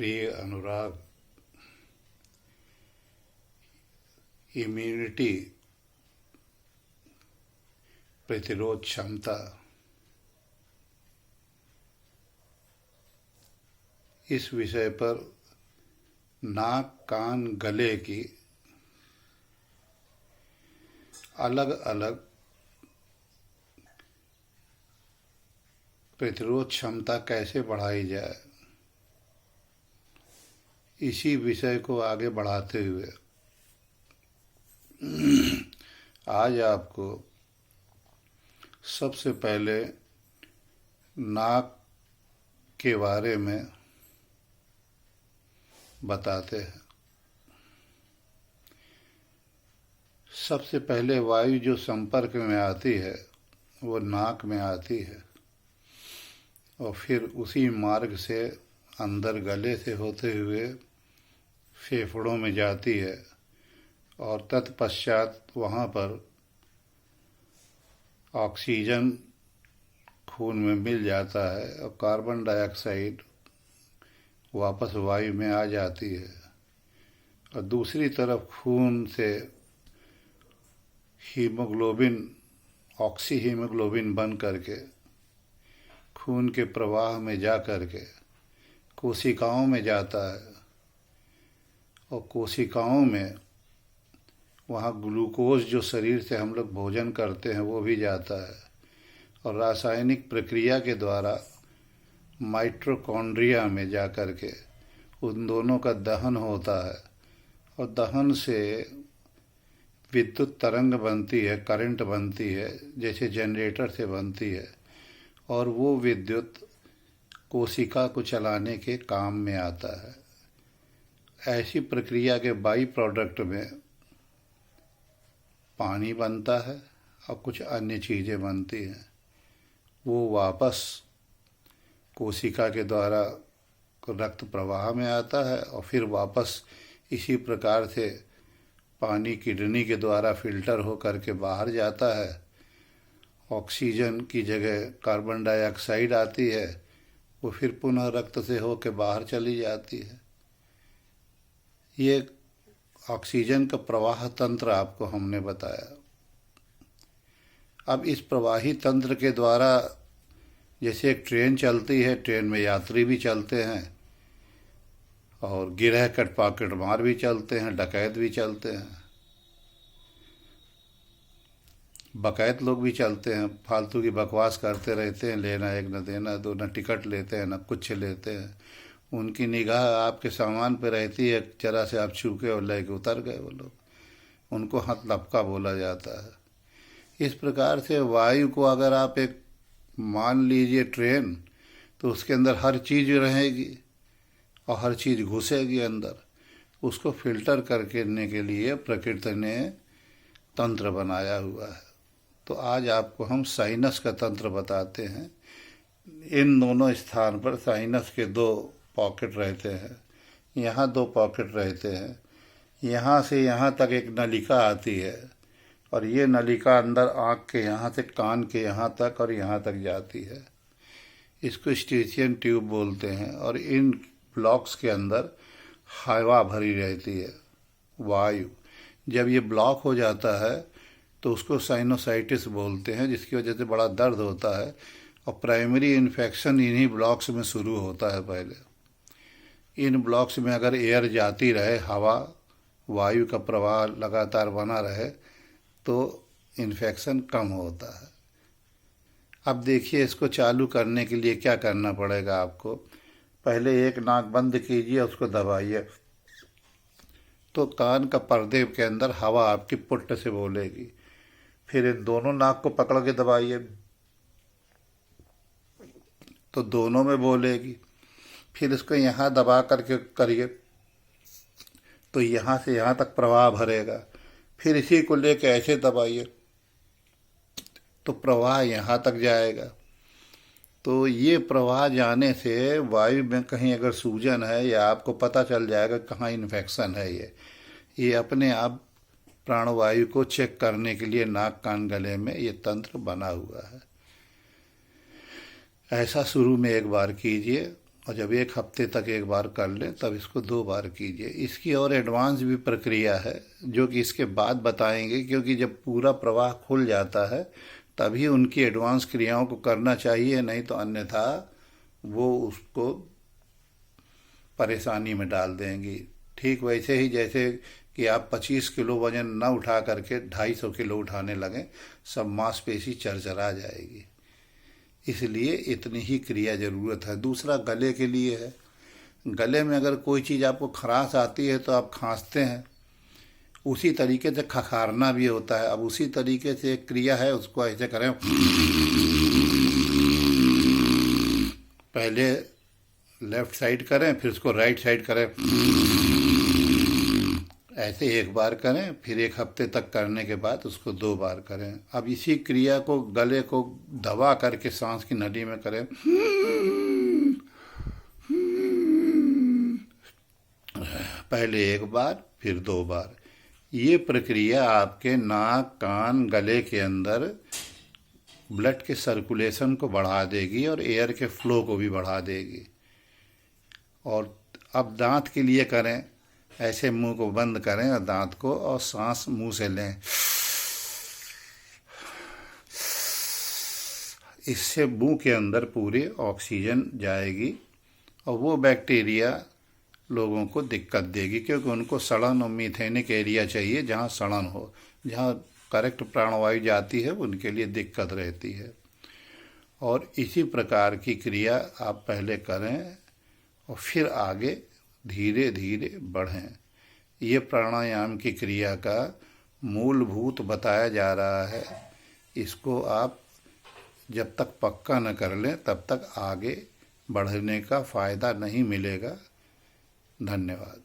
प्रिय अनुराग, इम्यूनिटी, प्रतिरोध क्षमता, इस विषय पर नाक कान गले की अलग अलग प्रतिरोध क्षमता कैसे बढ़ाई जाए, इसी विषय को आगे बढ़ाते हुए आज आपको सबसे पहले नाक के बारे में बताते हैं। सबसे पहले वायु जो संपर्क में आती है वो नाक में आती है और फिर उसी मार्ग से अंदर गले से होते हुए फेफड़ों में जाती है और तत्पश्चात वहाँ पर ऑक्सीजन खून में मिल जाता है और कार्बन डाइऑक्साइड वापस वायु में आ जाती है और दूसरी तरफ खून से हीमोग्लोबिन, ऑक्सी हीमोग्लोबिन बन करके खून के प्रवाह में जा करके कोशिकाओं में जाता है और कोशिकाओं में वहाँ ग्लूकोज जो शरीर से हम लोग भोजन करते हैं वो भी जाता है और रासायनिक प्रक्रिया के द्वारा माइटोकॉन्ड्रिया में जा कर के उन दोनों का दहन होता है और दहन से विद्युत तरंग बनती है, करंट बनती है, जैसे जनरेटर से बनती है और वो विद्युत कोशिका को चलाने के काम में आता है। ऐसी प्रक्रिया के बाई प्रोडक्ट में पानी बनता है और कुछ अन्य चीज़ें बनती हैं। वो वापस कोशिका के द्वारा रक्त प्रवाह में आता है और फिर वापस इसी प्रकार से पानी किडनी के द्वारा फिल्टर हो करके बाहर जाता है। ऑक्सीजन की जगह कार्बन डाइऑक्साइड आती है, वो फिर पुनः रक्त से होकर बाहर चली जाती है। ये ऑक्सीजन का प्रवाह तंत्र आपको हमने बताया। अब इस प्रवाही तंत्र के द्वारा जैसे एक ट्रेन चलती है, ट्रेन में यात्री भी चलते हैं और गिरह कट पॉकेट मार भी चलते हैं, डकैत भी चलते हैं, बकैत लोग भी चलते हैं, फालतू की बकवास करते रहते हैं, लेना एक न देना दो, न टिकट लेते हैं न कुछ लेते हैं। उनकी निगाह आपके सामान पे रहती है, जरा से आप छू के और लेके उतर गए वो लोग, उनको हाथ लपका बोला जाता है। इस प्रकार से वायु को अगर आप एक मान लीजिए ट्रेन, तो उसके अंदर हर चीज़ रहेगी और हर चीज़ घुसेगी अंदर। उसको फिल्टर करने के लिए प्रकृति ने तंत्र बनाया हुआ है। तो आज आपको हम साइनस का तंत्र बताते हैं। इन दोनों स्थान पर साइनस के दो पॉकेट रहते हैं, यहाँ दो पॉकेट रहते हैं, यहाँ से यहाँ तक एक नलिका आती है और ये नलिका अंदर आँख के यहाँ से कान के यहाँ तक और यहाँ तक जाती है। इसको स्टेशियन ट्यूब बोलते हैं और इन ब्लॉक्स के अंदर हवा भरी रहती है, वायु। जब ये ब्लॉक हो जाता है तो उसको साइनोसाइटिस बोलते हैं, जिसकी वजह से बड़ा दर्द होता है और प्राइमरी इन्फेक्शन इन्हीं ब्लॉक्स में शुरू होता है। पहले इन ब्लॉक्स में अगर एयर जाती रहे, हवा वायु का प्रवाह लगातार बना रहे, तो इन्फेक्शन कम होता है। अब देखिए, इसको चालू करने के लिए क्या करना पड़ेगा आपको। पहले एक नाक बंद कीजिए, उसको दबाइए तो कान का पर्दे के अंदर हवा आपकी पुट्ट से बोलेगी। फिर इन दोनों नाक को पकड़ के दबाइए तो दोनों में बोलेगी। फिर इसको यहाँ दबा करके करिए तो यहाँ से यहाँ तक प्रवाह भरेगा। फिर इसी को लेके ऐसे दबाइए तो प्रवाह यहाँ तक जाएगा। तो ये प्रवाह जाने से वायु में कहीं अगर सूजन है या आपको पता चल जाएगा कहाँ इन्फेक्शन है। ये अपने आप प्राणवायु को चेक करने के लिए नाक कान गले में ये तंत्र बना हुआ है। ऐसा शुरू में एक बार कीजिए और जब 1 हफ्ते तक एक बार कर लें तब इसको 2 बार कीजिए। इसकी और एडवांस भी प्रक्रिया है जो कि इसके बाद बताएंगे, क्योंकि जब पूरा प्रवाह खुल जाता है तभी उनकी एडवांस क्रियाओं को करना चाहिए, नहीं तो अन्यथा वो उसको परेशानी में डाल देंगी। ठीक वैसे ही जैसे कि आप 25 किलो वजन न उठा करके 250 किलो उठाने लगें, सब मांसपेशी चरचरा जाएगी। इसलिए इतनी ही क्रिया ज़रूरत है। दूसरा गले के लिए है। गले में अगर कोई चीज़ आपको खराश आती है तो आप खांसते हैं, उसी तरीके से खखारना भी होता है। अब उसी तरीके से एक क्रिया है, उसको ऐसे करें, पहले लेफ्ट साइड करें फिर उसको राइट साइड करें, ऐसे 1 बार करें, फिर 1 हफ्ते तक करने के बाद उसको 2 बार करें। अब इसी क्रिया को गले को दबा करके सांस की नली में करें, पहले 1 बार फिर 2 बार। ये प्रक्रिया आपके नाक कान गले के अंदर ब्लड के सर्कुलेशन को बढ़ा देगी और एयर के फ्लो को भी बढ़ा देगी। और अब दांत के लिए करें, ऐसे मुंह को बंद करें और दांत को, और सांस मुंह से लें। इससे मुंह के अंदर पूरी ऑक्सीजन जाएगी और वो बैक्टीरिया लोगों को दिक्कत देगी, क्योंकि उनको सड़न और मीथेनिक एरिया चाहिए जहाँ सड़न हो। जहाँ करेक्ट प्राणवायु जाती है उनके लिए दिक्कत रहती है। और इसी प्रकार की क्रिया आप पहले करें और फिर आगे धीरे धीरे बढ़ें। ये प्राणायाम की क्रिया का मूलभूत बताया जा रहा है। इसको आप जब तक पक्का न कर लें तब तक आगे बढ़ने का फ़ायदा नहीं मिलेगा। धन्यवाद।